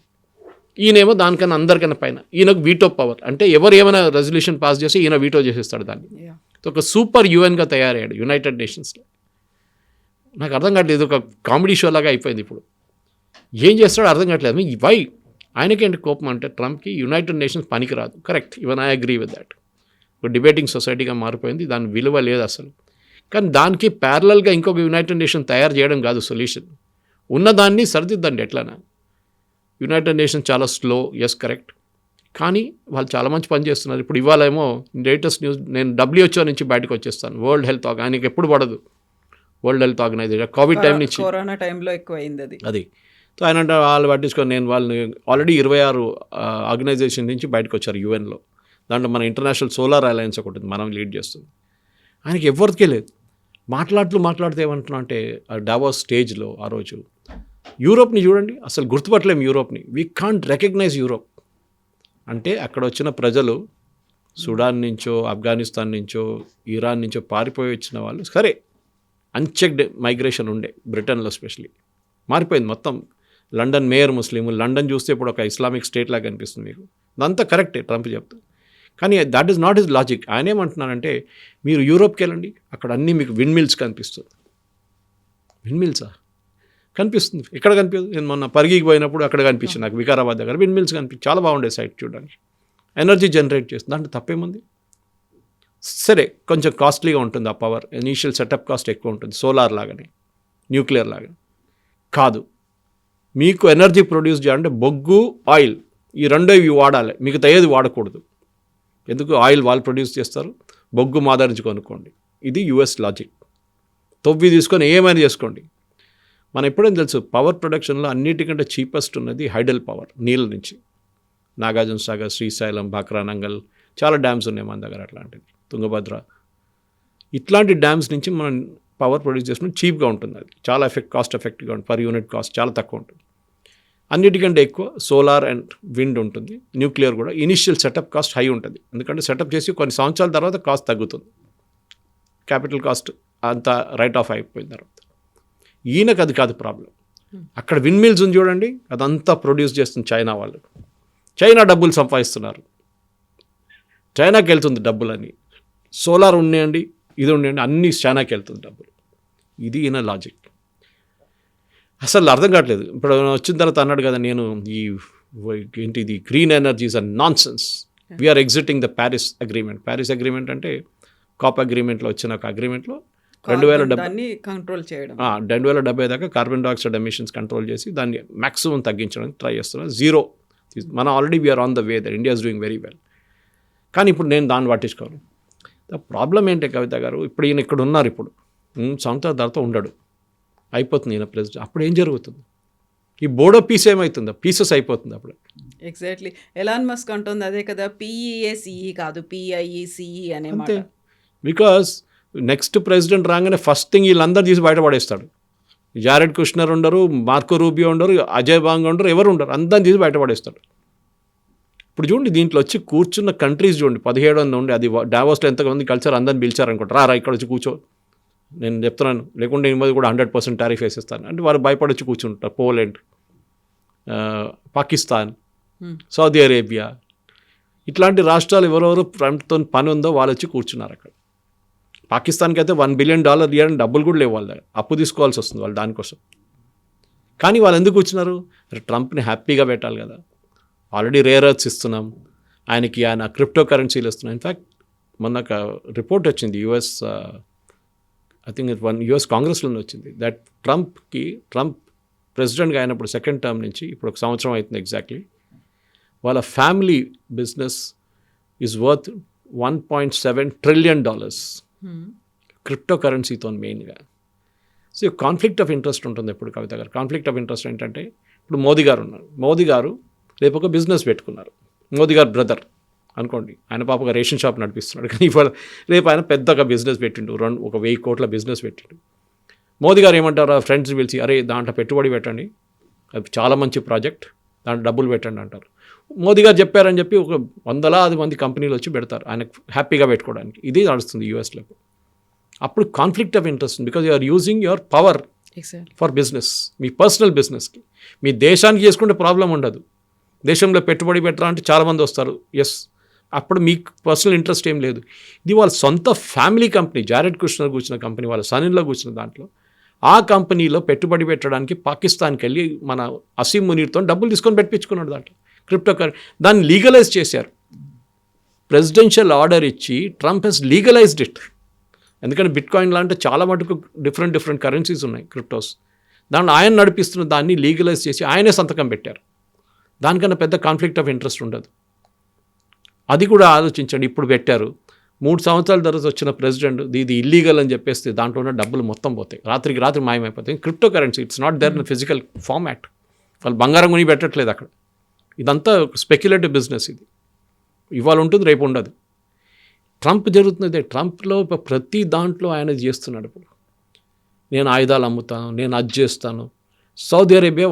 ఈయనేమో దానికన్నా అందరికన్నా పైన, ఈయనకు వీటో పవర్, అంటే ఎవరు ఏమైనా రెజల్యూషన్ పాస్ చేసి ఈయన వీటో చేసేస్తాడు దాన్ని. ఒక సూపర్ యుఎన్గా తయారయ్యాడు యునైటెడ్ నేషన్స్లో. నాకు అర్థం కావట్లేదు, ఒక కామెడీ షో లాగా అయిపోయింది. ఇప్పుడు ఏం చేస్తాడో అర్థం కావట్లేదు. వై ఆయనకేంటి కోపం అంటే ట్రంప్కి యునైటెడ్ నేషన్స్ పనికిరాదు. Correct, even I agree with that. ఒక డిబేటింగ్ సొసైటీగా మారిపోయింది, దాని విలువ లేదు అసలు. కానీ దానికి ప్యారలల్గా ఇంకొక యునైటెడ్ నేషన్ తయారు చేయడం కాదు సొల్యూషన్. ఉన్నదాన్ని సరిదిద్దండి ఎట్లనా. యునైటెడ్ నేషన్స్ చాలా స్లో, ఎస్ కరెక్ట్, కానీ వాళ్ళు చాలా మంచి పని చేస్తున్నారు. ఇప్పుడు ఇవాళ ఏమో లేటెస్ట్ న్యూస్, నేను WHO నుంచి బయటకు వచ్చేస్తాను, వరల్డ్ హెల్త్ ఆయనకి ఎప్పుడు పడదు, World Health Organization Covid time నుంచి, కరోనా టైంలో ఎక్కువ అయింది అది. సో ఆయన అంటే వాళ్ళు పట్టించుకొని, నేను వాళ్ళని ఆల్రెడీ 26 ఆర్గనైజేషన్ నుంచి బయటకు వచ్చారు యుఎన్లో. దాంట్లో మన ఇంటర్నేషనల్ సోలార్ అలయన్స్ ఒకటి మనం లీడ్ చేస్తుంది. ఆయనకి ఎవరికే లేదు. మాట్లాడితే ఏమంటున్నా అంటే డావోస్ స్టేజ్లో ఆ రోజు యూరోప్ని చూడండి, అసలు గుర్తుపట్టలేము యూరోప్ని. We can't recognise Europe. అంటే అక్కడ వచ్చిన ప్రజలు సుడాన్ నుంచో, ఆఫ్ఘనిస్తాన్ నుంచో, ఇరాన్ నుంచో పారిపోయి వచ్చిన వాళ్ళు, సరే అన్చెక్డ్ మైగ్రేషన్ ఉండే బ్రిటన్లో స్పెషలీ, మారిపోయింది మొత్తం. లండన్ మేయర్ ముస్లిం, లండన్ చూస్తే ఇప్పుడు ఒక ఇస్లామిక్ స్టేట్ లాగా అనిపిస్తుంది మీకు. అదంతా కరెక్టే ట్రంప్ చెప్తూ, కానీ that is not his logic. ఆయన ఏమంటున్నారంటే మీరు యూరోప్కి వెళ్ళండి, అక్కడ అన్నీ మీకు విండ్ మిల్స్ కనిపిస్తుంది. విండ్ మిల్సా? కనిపిస్తుంది. ఎక్కడ కనిపించదు? నేను మొన్న పరిగికి పోయినప్పుడు అక్కడ కనిపించింది నాకు, వికారాబాద్ దగ్గర విండ్ మిల్స్ కనిపించి చాలా బాగుండే సైట్ చూడడానికి. ఎనర్జీ జనరేట్ చేస్తుంది, దాంట్లో తప్పేముంది? సరే కొంచెం కాస్ట్లీగా ఉంటుంది ఆ పవర్, ఇనీషియల్ సెటప్ కాస్ట్ ఎక్కువ ఉంటుంది, సోలార్ లాగానే న్యూక్లియర్ లాగానే కాదు. మీకు ఎనర్జీ ప్రొడ్యూస్ చేయాలంటే బొగ్గు, ఆయిల్ ఈ రెండో ఇవి వాడాలి, మీకు ఏది వాడకూడదు. ఎందుకు? ఆయిల్ వాళ్ళు ప్రొడ్యూస్ చేస్తారు, బొగ్గు మా దగ్గర నుంచి కొనుక్కోండి. ఇది యుఎస్ లాజిక్. తొవ్వి తీసుకొని ఏమైనా చేసుకోండి. మనం ఎప్పుడైనా తెలుసు పవర్ ప్రొడక్షన్లో అన్నిటికంటే చీపెస్ట్ ఉన్నది హైడల్ పవర్, నీళ్ళ నుంచి. నాగార్జున సాగర్, శ్రీశైలం, బాక్రానంగల్ చాలా డ్యామ్స్ ఉన్నాయి మన దగ్గర, అట్లాంటివి తుంగభద్ర, ఇట్లాంటి డ్యామ్స్ నుంచి మనం పవర్ ప్రొడ్యూస్ చేసుకుని చీప్గా ఉంటుంది. అది చాలా కాస్ట్ ఎఫెక్టివ్గా ఉంటుంది, పర్ యూనిట్ కాస్ట్ చాలా తక్కువ ఉంటుంది. అన్నిటికంటే ఎక్కువ సోలార్ అండ్ విండ్ ఉంటుంది, న్యూక్లియర్ కూడా. ఇనిషియల్ సెటప్ కాస్ట్ హై ఉంటుంది, ఎందుకంటే సెటప్ చేసి కొన్ని సంవత్సరాల తర్వాత కాస్ట్ తగ్గుతుంది, క్యాపిటల్ కాస్ట్ అంతా రైట్ ఆఫ్ అయిపోయిన తర్వాత. ఈయనకు అది కాదు ప్రాబ్లం. అక్కడ విండ్ మిల్స్ ఉంది చూడండి, అదంతా ప్రొడ్యూస్ చేస్తుంది చైనా వాళ్ళు. చైనా డబ్బులు సంపాదిస్తున్నారు, చైనాకి వెళ్తుంది డబ్బులని. సోలార్ ఉన్నాయండి, ఇది ఉన్నాయండి, అన్నీ చైనాకి వెళ్తుంది డబ్బులు. ఇది ఈయన లాజిక్. అసలు అర్థం కావట్లేదు. ఇప్పుడు వచ్చిన తర్వాత అన్నాడు కదా, నేను ఏంటిది green energies and nonsense, we're exiting the Paris agreement. Paris agreement అంటే కాప్ అగ్రిమెంట్లో వచ్చిన ఒక అగ్రిమెంట్లో 2070 కంట్రోల్ చేయడం, 2070 దాకా కార్బన్ డైఆక్సైడ్ ఎమిషన్స్ కంట్రోల్ చేసి దాన్ని మ్యాక్సిమం తగ్గించడానికి ట్రై చేస్తున్నాం. జీరో మనం already we're on the way, that India is doing very well. కానీ ఇప్పుడు నేను దాన్ని పట్టించుకోను. ద ప్రాబ్లం ఏంటి కవిత గారు, ఇప్పుడు ఈయన ఇక్కడ ఉన్నారు, ఇప్పుడు సంవత్సరాల తర్వాత ఉండడు, అయిపోతుంది ఈయన ప్రెసిడెంట్. అప్పుడు ఏం జరుగుతుంది? ఈ బోడో పీస్ ఏమవుతుందో, పీసెస్ అయిపోతుంది అప్పుడు. ఎగ్జాక్ట్లీ. ఎలాన్ మస్క్ అంటుంది అదే కదా, పిఈఏసిఈ కాదు పిఐఈసిఈ అనే మాట. బికాస్ నెక్స్ట్ ప్రెసిడెంట్ రాగానే ఫస్ట్ థింగ్ వీళ్ళందరూ తీసి బయటపడేస్తాడు. జారెడ్ కుష్నర్ ఉండరు, మార్కో రూబియో ఉండరు, అజయ్ బాంగ్ ఉండరు, ఎవరు ఉండరు, అందరిని తీసి బయటపడేస్తాడు. ఇప్పుడు చూడండి, దీంట్లో వచ్చి కూర్చున్న కంట్రీస్ చూడండి, 17 ఉండి, అది డావోస్లో ఎంతమంది కలిసారు, అందరిని పిలిచారనుకుంటారు, రా ఇక్కడ వచ్చి కూర్చో, నేను చెప్తున్నాను, లేకుంటే ఈ కూడా 100% టారిఫ్ వేసేస్తాను అంటే వాళ్ళు భయపడొచ్చి కూర్చుంటారు. పోలాండ్, పాకిస్తాన్, సౌదీ అరేబియా, ఇట్లాంటి రాష్ట్రాలు ఎవరెవరు ఫ్రంట్తో పని ఉందో వాళ్ళు వచ్చి కూర్చున్నారు అక్కడ. పాకిస్తాన్కి అయితే $1 బిలియన్ ఇవ్వాలని డబ్బులు కూడా లేవు వాళ్ళ దగ్గర, అప్పు తీసుకోవాల్సి వస్తుంది వాళ్ళు దానికోసం. కానీ వాళ్ళు ఎందుకు వచ్చినారు? ట్రంప్ని హ్యాపీగా పెట్టాలి కదా, ఆల్రెడీ రేర్ ఎర్త్స్ ఇస్తున్నాం ఆయనకి, ఆయన క్రిప్టో కరెన్సీలు ఇస్తున్నాం. ఇన్ఫ్యాక్ట్ మొన్న ఒక రిపోర్ట్ వచ్చింది యుఎస్, ఐ థింక్ యుఎస్ కాంగ్రెస్లోనే వచ్చింది, దట్ ట్రంప్ ప్రెసిడెంట్గా అయినప్పుడు సెకండ్ టర్మ్ నుంచి ఇప్పుడు 1 సంవత్సరం అవుతుంది ఎగ్జాక్ట్లీ, వాళ్ళ family business is worth $1.7 trillion crypto కరెన్సీతో మెయిన్గా. సో కాన్ఫ్లిక్ట్ ఆఫ్ ఇంట్రెస్ట్ ఉంటుంది ఎప్పుడు కవిత గారు. కాన్ఫ్లిక్ట్ ఆఫ్ ఇంట్రెస్ట్ ఏంటంటే, ఇప్పుడు మోదీ గారు ఉన్నారు, మోదీ గారు రేపు ఒక బిజినెస్ పెట్టుకున్నారు, మోదీ గారు బ్రదర్ అనుకోండి, ఆయన పాపగా రేషన్ షాప్ నడిపిస్తున్నాడు, కానీ ఇవాళ రేపు ఆయన పెద్దగా బిజినెస్ పెట్టిండు, 1,000 కోట్ల బిజినెస్ పెట్టిండు. మోదీ గారు ఏమంటారు, ఫ్రెండ్స్ పిలిచి, అరే దాంట్లో పెట్టుబడి పెట్టండి, అది చాలా మంచి ప్రాజెక్ట్, దాంట్లో డబ్బులు పెట్టండి అంటారు. మోదీ గారు చెప్పారని చెప్పి ఒక 100,000 మంది కంపెనీలు వచ్చి పెడతారు ఆయనకు హ్యాపీగా పెట్టుకోవడానికి. ఇది నడుస్తుంది యూఎస్లో. అప్పుడు conflict of interest, because you are using your power for business, మీ పర్సనల్ బిజినెస్కి. మీ దేశానికి చేసుకుంటే ప్రాబ్లం ఉండదు, దేశంలో పెట్టుబడి పెట్టరా అంటే చాలామంది వస్తారు, ఎస్, అప్పుడు మీకు పర్సనల్ ఇంట్రెస్ట్ ఏం లేదు. ఇది వాళ్ళ సొంత ఫ్యామిలీ కంపెనీ, జారెడ్ కుష్నర్ కూర్చున్న కంపెనీ, వాళ్ళ సన్నిలో కూర్చున్న దాంట్లో, ఆ కంపెనీలో పెట్టుబడి పెట్టడానికి పాకిస్తాన్కి వెళ్ళి మన అసీం మునీర్తో డబ్బులు తీసుకొని పెట్టించుకున్నాడు దాంట్లో క్రిప్టో కరెన్సీ. దాన్ని లీగలైజ్ చేశారు, ప్రెసిడెన్షియల్ ఆర్డర్ ఇచ్చి ట్రంప్ హెస్ లీగలైజ్డ్ ఇట్. ఎందుకంటే బిట్కాయిన్ లాంటి చాలా మటుకు డిఫరెంట్ కరెన్సీస్ ఉన్నాయి క్రిప్టోస్, దాంట్లో ఆయన నడిపిస్తున్న దాన్ని లీగలైజ్ చేసి ఆయనే సంతకం పెట్టారు. దానికన్నా పెద్ద కాన్ఫ్లిక్ట్ ఆఫ్ ఇంట్రెస్ట్ ఉండదు. అది కూడా ఆలోచించండి. ఇప్పుడు పెట్టారు, 3 సంవత్సరాల తర్వాత వచ్చిన ప్రెసిడెంట్ ఇది ఇల్లీగల్ అని చెప్పేస్తే దాంట్లో ఉన్న డబ్బులు మొత్తం పోతాయి, రాత్రికి రాత్రి మాయమైపోతాయి. Crypto currency it's not there in physical format, వాళ్ళు బంగారం కొని పెట్టట్లేదు అక్కడ. ఇదంతా స్పెక్యులేటివ్ బిజినెస్, ఇది ఇవాళ ఉంటుంది రేపు ఉండదు. ట్రంప్ జరుగుతున్నదే, ట్రంప్లో ప్రతి దాంట్లో ఆయన చేస్తున్నాడు. ఇప్పుడు నేను ఆయుధాలు అమ్ముతాను, నేను అది చేస్తాను. సౌదీ అరేబియా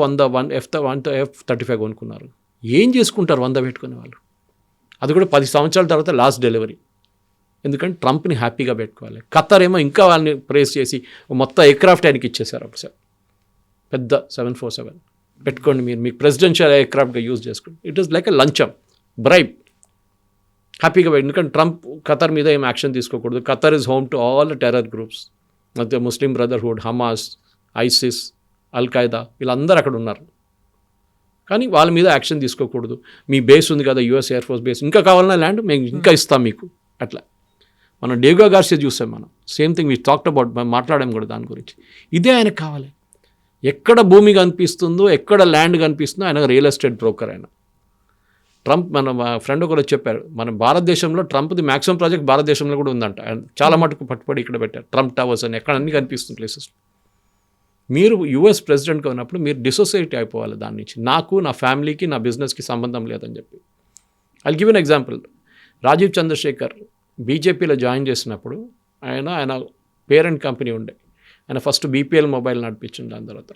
F-35 కొనుక్కున్నారు. ఏం చేసుకుంటారు 100 పెట్టుకునే వాళ్ళు? అది కూడా 10 సంవత్సరాల తర్వాత లాస్ట్ డెలివరీ. ఎందుకంటే ట్రంప్ని హ్యాపీగా పెట్టుకోవాలి. ఖతర్ ఏమో ఇంకా వాళ్ళని ప్రేస్ చేసి మొత్తం ఎయిర్క్రాఫ్ట్ ఆయనకి ఇచ్చేశారు. ఒకసారి పెద్ద 747 పెట్టుకోండి, మీరు మీకు ప్రెసిడెన్షియల్ ఎయిర్క్రాఫ్ట్గా యూజ్ చేసుకోండి. ఇట్ ఈస్ లైక్ ఎ లంచం, బ్రైబ్. హ్యాపీగా పెట్టి, ఎందుకంటే ట్రంప్ ఖతర్ మీద ఏం యాక్షన్ తీసుకోకూడదు. Qatar is home to all terror groups, మధ్య ముస్లిం బ్రదర్హుడ్, హమాస్, ఐసిస్, అల్ ఖైదా వీళ్ళందరూ అక్కడ ఉన్నారు. కానీ వాళ్ళ మీద యాక్షన్ తీసుకోకూడదు. మీ బేస్ ఉంది కదా యూఎస్ ఎయిర్ ఫోర్స్ బేస్, ఇంకా కావాలన్నా ల్యాండ్ మేము ఇంకా ఇస్తాం మీకు. అట్లా మనం డేవిడ్ గార్సియా చూసాం, మనం same thing we talked about, మనం మాట్లాడాం కూడా దాని గురించి. ఇదే ఆయనకు కావాలి. ఎక్కడ భూమి కనిపిస్తుందో, ఎక్కడ ల్యాండ్ కనిపిస్తుందో, ఆయన రియల్ ఎస్టేట్ బ్రోకర్. ఆయన ట్రంప్, మన ఫ్రెండ్ ఒకరు చెప్పారు, మన భారతదేశంలో ట్రంప్ది మ్యాక్సిమం ప్రాజెక్ట్ భారతదేశంలో కూడా ఉందంట. ఆయన చాలా మటుకు పట్టుబడి ఇక్కడ పెట్టారు. ట్రంప్ టవర్స్ అని ఎక్కడ అన్నీ కనిపిస్తుంది ప్లేసెస్. మీరు యుఎస్ ప్రెసిడెంట్గా ఉన్నప్పుడు మీరు డిసోసియేట్ అయిపోవాలి దాని నుంచి. నాకు, నా ఫ్యామిలీకి, నా బిజినెస్కి సంబంధం లేదని చెప్పి. I'll give an example. Rajeev Chandrasekhar బీజేపీలో జాయిన్ చేసినప్పుడు ఆయన పేరెంట్ కంపెనీ ఉండే. ఆయన ఫస్ట్ బీపీఎల్ మొబైల్ నడిపించింది. దాని తర్వాత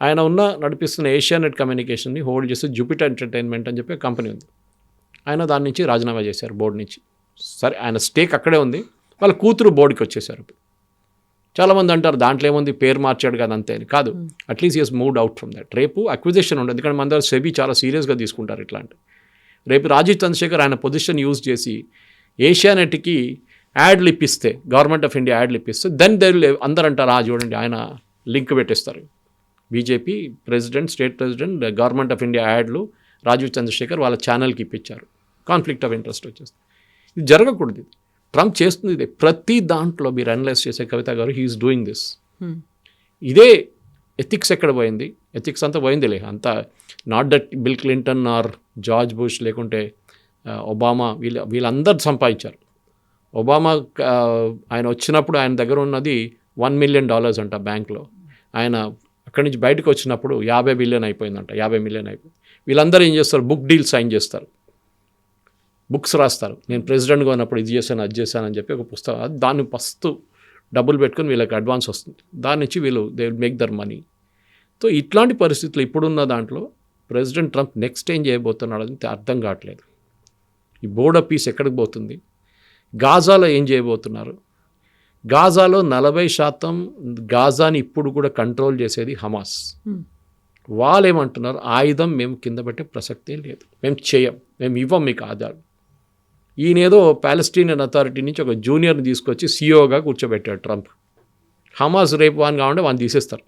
ఆయన నడిపిస్తున్న ఏషియానెట్ కమ్యూనికేషన్ని హోల్డ్ చేసి జూపిటర్ ఎంటర్టైన్మెంట్ అని చెప్పి కంపెనీ ఉంది. ఆయన దాని నుంచి రాజీనామా చేశారు, బోర్డు నుంచి. సరే, ఆయన స్టేక్ అక్కడే ఉంది, వాళ్ళ కూతురు బోర్డుకి వచ్చేసారు. చాలామంది అంటారు దాంట్లో ఏముంది, పేరు మార్చాడు కదా అంతే అని. కాదు, at least is moved out from that. రేపు అక్విజిషన్ ఉండదు, ఎందుకంటే మన దగ్గర సెబీ చాలా సీరియస్గా తీసుకుంటారు ఇట్లాంటి. రేపు రాజీవ్ చంద్రశేఖర్ ఆయన పొజిషన్ యూజ్ చేసి ఏషియానెట్కి యాడ్లు ఇప్పిస్తే, గవర్నమెంట్ ఆఫ్ ఇండియా యాడ్లు ఇప్పిస్తే, దెన్ అందరూ అంటారు చూడండి ఆయన లింక్ పెట్టేస్తారు. BJP president, state president, government of India యాడ్లు రాజీవ్ చంద్రశేఖర్ వాళ్ళ ఛానల్కి ఇప్పించారు. కాన్ఫ్లిక్ట్ ఆఫ్ ఇంట్రెస్ట్ వచ్చేస్తుంది. ఇది జరగకూడదు. ఇది ట్రంప్ చేస్తుంది. ఇదే ప్రతి దాంట్లో మీరు అనలైజ్ చేసే కవిత గారు, హీఈస్ డూయింగ్ దిస్. ఇదే ఎథిక్స్ ఎక్కడ పోయింది? ఎథిక్స్ అంతా పోయిందిలే, అంతా not that Bill Clinton or George Bush లేకుంటే ఒబామా వీళ్ళందరూ సంపాదించారు. ఒబామా ఆయన వచ్చినప్పుడు ఆయన దగ్గర ఉన్నది $1 million అంట బ్యాంక్లో. ఆయన అక్కడి నుంచి బయటకు వచ్చినప్పుడు 50 బిలియన్ అయిపోయిందంట. 50 మిలియన్ అయిపోయింది. వీళ్ళందరూ ఏం చేస్తారు? బుక్ డీల్ సైన్ చేస్తారు, బుక్స్ రాస్తారు. నేను ప్రెసిడెంట్గా ఉన్నప్పుడు ఇది చేశాను, అది చేశానని చెప్పి ఒక పుస్తకం, దాన్ని ఫస్ట్ డబ్బులు పెట్టుకుని వీళ్ళకి అడ్వాన్స్ వస్తుంది. దాని నుంచి వీళ్ళు they will make their money. So ఇట్లాంటి పరిస్థితులు ఇప్పుడున్న దాంట్లో ప్రెసిడెంట్ ట్రంప్ నెక్స్ట్ ఏం చేయబోతున్నాడు అని అర్థం కావట్లేదు. ఈ బోర్డ్ ఆఫ్ పీస్ ఎక్కడికి పోతుంది? గాజాలో ఏం చేయబోతున్నారు? గాజాలో 40% గాజాని ఇప్పుడు కూడా కంట్రోల్ చేసేది హమాస్. వాళ్ళు ఏమంటున్నారు? ఆయుధం మేము కింద పెట్టే ప్రసక్తే లేదు, మేము చేయం, మేము ఇవ్వం మీకు ఆధారం. ఈయనేదో పాలెస్టీనియన్ అథారిటీ నుంచి ఒక జూనియర్ని తీసుకొచ్చి సీఈఓగా కూర్చోబెట్టాడు ట్రంప్. హమాస్ రేపు వాని కావాలంటే వాడిని తీసేస్తారు.